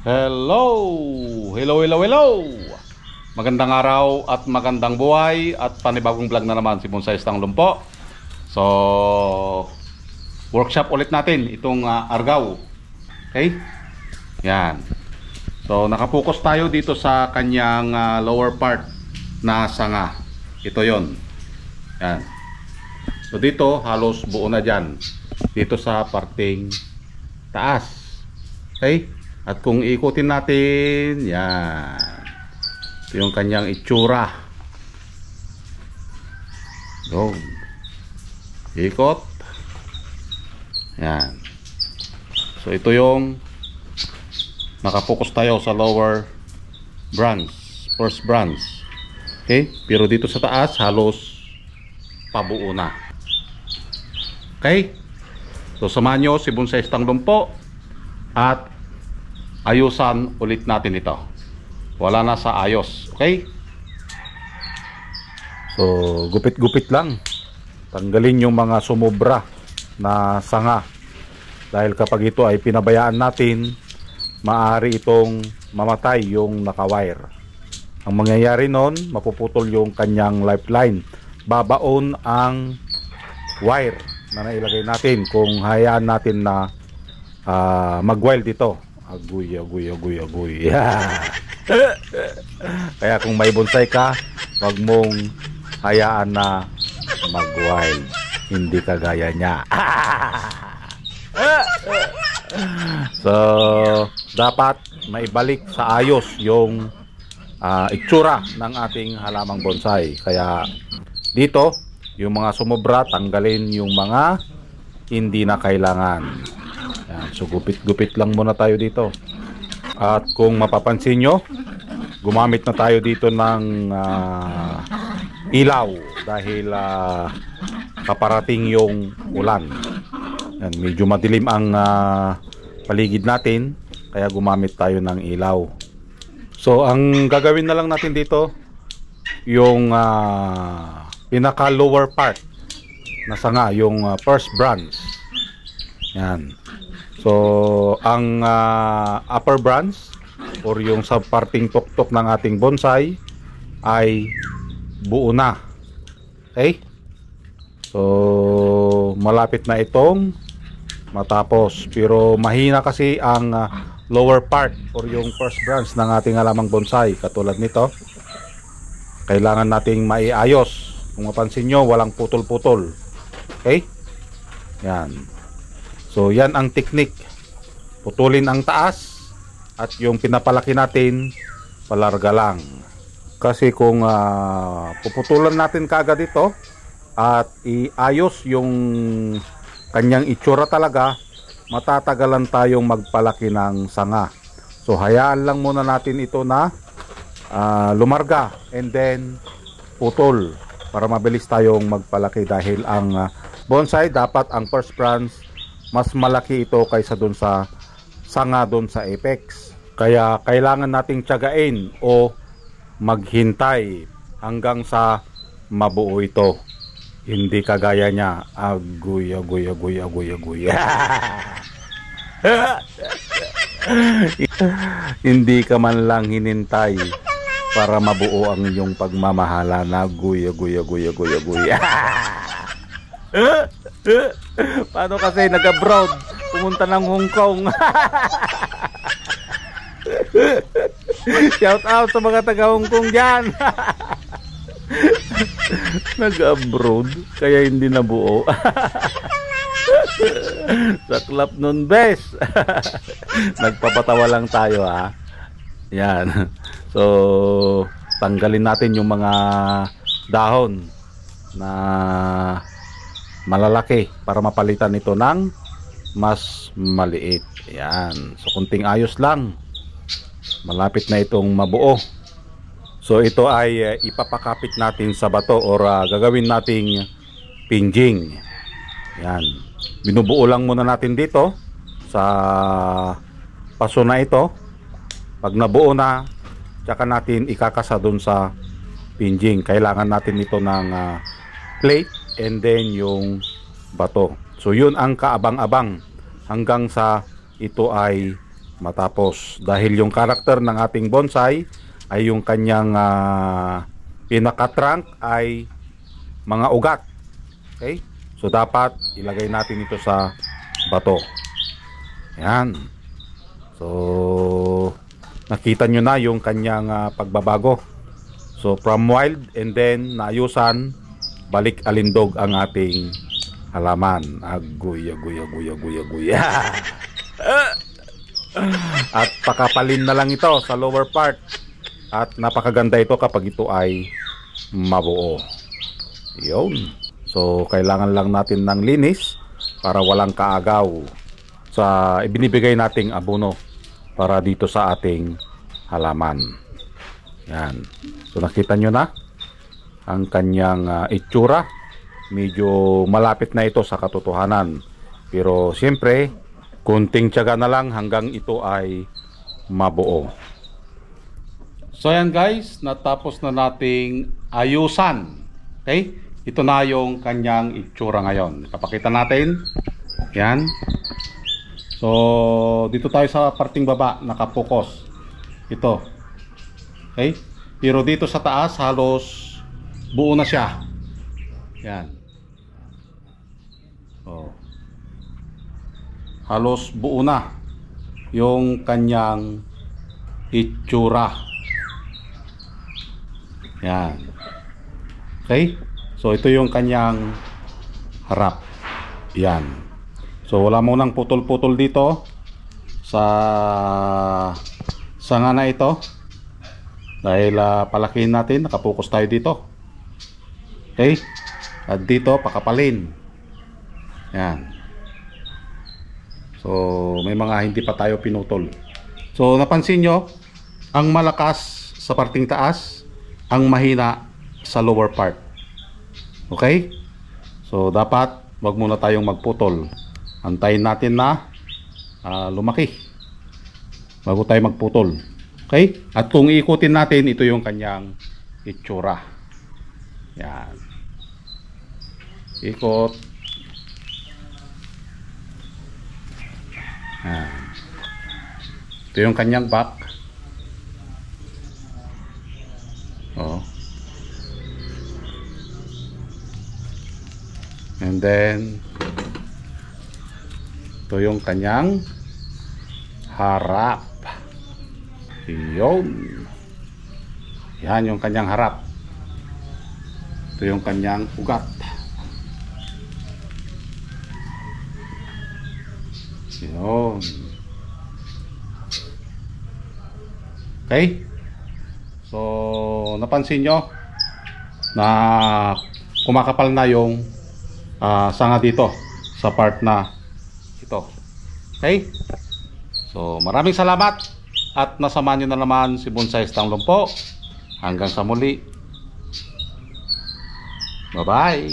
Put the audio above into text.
Hello! Hello, hello, hello! Magandang araw at magandang buhay at panibagong vlog na naman si Bonsai Stang Lumpo. So, workshop ulit natin itong argaw. Okay? Yan. So, nakapokus tayo dito sa kanyang lower part na sanga. Ito yon. Yan. So, dito halos buo na dyan. Dito sa parting taas. Okay? At kung ikutin natin, yan. Ito yung kanyang itsura. Go. Ikot. Yan. So ito yung nakapokus tayo sa lower branch, first branch. Okay? Pero dito sa taas, halos pabuo na. Okay? So samahan nyo si Bonsai Stang Lumpo at ayusan ulit natin ito. Wala na sa ayos. Okay? So, gupit-gupit lang. Tanggalin yung mga sumobra na sanga. Dahil kapag ito ay pinabayaan natin, maaari itong mamatay yung naka-wire. Ang mangyayari nun, mapuputol yung kanyang lifeline. Babaon ang wire na nailagay natin kung hayaan natin na mag-weld ito. Agoy. Kaya kung may bonsai ka, wag mong hayaan na mag-wild. Hindi kagaya niya. So, dapat maibalik sa ayos yung itsura ng ating halamang bonsai. Kaya dito, yung mga sumobra, tanggalin yung mga hindi na kailangan. Yan, so gupit-gupit lang muna tayo dito. At kung mapapansin nyo, gumamit na tayo dito ng ilaw dahil kaparating yung ulan. Yan, medyo madilim ang paligid natin, kaya gumamit tayo ng ilaw. So ang gagawin na lang natin dito, yung pinaka lower part na sanga, yung first branch. Yan. So, ang upper branch or yung sa parting tuktok ng ating bonsai ay buo na. Okay? So, malapit na itong matapos. Pero mahina kasi ang lower part or yung first branch ng ating halamang bonsai. Katulad nito. Kailangan nating maiayos. Kung mapansin nyo, walang putol-putol. Okay? Yan. So yan ang technique. Putulin ang taas at yung pinapalaki natin palarga lang. Kasi kung puputulan natin kaagad ito at iayos yung kanyang itsura talaga, matatagalan tayong magpalaki ng sanga. So hayaan lang muna natin ito na lumarga and then putol para mabilis tayong magpalaki. Dahil ang bonsai, dapat ang first branch mas malaki ito kaysa dun sa sanga dun sa apex. Kaya kailangan nating tiyagain o maghintay hanggang sa mabuo ito. Hindi kagaya niya. Agoy. Hindi ka man lang hinintay para mabuo ang iyong pagmamahala. Agoy. Paano kasi nag-abroad, pumunta ng Hong Kong. Shout out sa mga taga Hong Kong dyan. Nag-abroad kaya hindi nabuo. Saklap nun, bes. Nagpapatawa lang tayo, ha. Yan. So tanggalin natin yung mga dahon na malalaki para mapalitan ito ng mas maliit. Ayan. So kunting ayos lang, malapit na itong mabuo. So ito ay ipapakapit natin sa bato or gagawin nating pinjing. Ayan. Binubuo lang muna natin dito sa paso na ito. Pag nabuo na, tsaka natin ikakasa dun sa pinjing. Kailangan natin ito ng plate and then yung bato. So yun ang kaabang-abang hanggang sa ito ay matapos. Dahil yung karakter ng ating bonsai ay yung kanyang pinaka-trunk ay mga ugat. Okay? So dapat ilagay natin ito sa bato. Yan. So nakita nyo na yung kanyang pagbabago. So from wild and then naayusan, balik alindog ang ating halaman. Aguy. At pakapalin na lang ito sa lower part. At napakaganda ito kapag ito ay mabuo. Yun. So kailangan lang natin ng linis para walang kaagaw sa ibinibigay nating abono para dito sa ating halaman. Yan. So nakita nyo na ang kanyang itsura. Medyo malapit na ito sa katotohanan. Pero siyempre, kunting tiyaga na lang hanggang ito ay mabuo. So yan guys, natapos na nating ayusan. Okay? Ito na yung kanyang itsura ngayon. Kapakita natin. Yan. So dito tayo sa parting baba, nakapokus. Ito. Okay? Pero dito sa taas halos buo na siya. Yan. Oh. Halos buo na yung kanyang itsura. Yan. Okay? So ito yung kanyang harap. Yan. So wala mo nang putol-putol dito sa sanga na ito. Dahil palakihin natin, nakapokus tayo dito. Okay? At dito pakapalin. Yan. So may mga hindi pa tayo pinutol. So napansin nyo, ang malakas sa parting taas, ang mahina sa lower part. Okay? So dapat wag muna tayong magputol. Antayin natin na lumaki bago tayo magputol. Okay? At kung iikutin natin, ito yung kanyang itsura. Yan. Ikot. Yan. Ito yung kanyang back. Oh. And then ito yung kanyang harap. Yun. Yan yung kanyang harap. Ito yung kanyang ugat. Yun. Okay? So napansin nyo na kumakapal na yung sanga dito sa part na ito. Okay? So maraming salamat at nasamahan nyo na naman si Bonsai Tanglong po. Hanggang sa muli. Bye bye.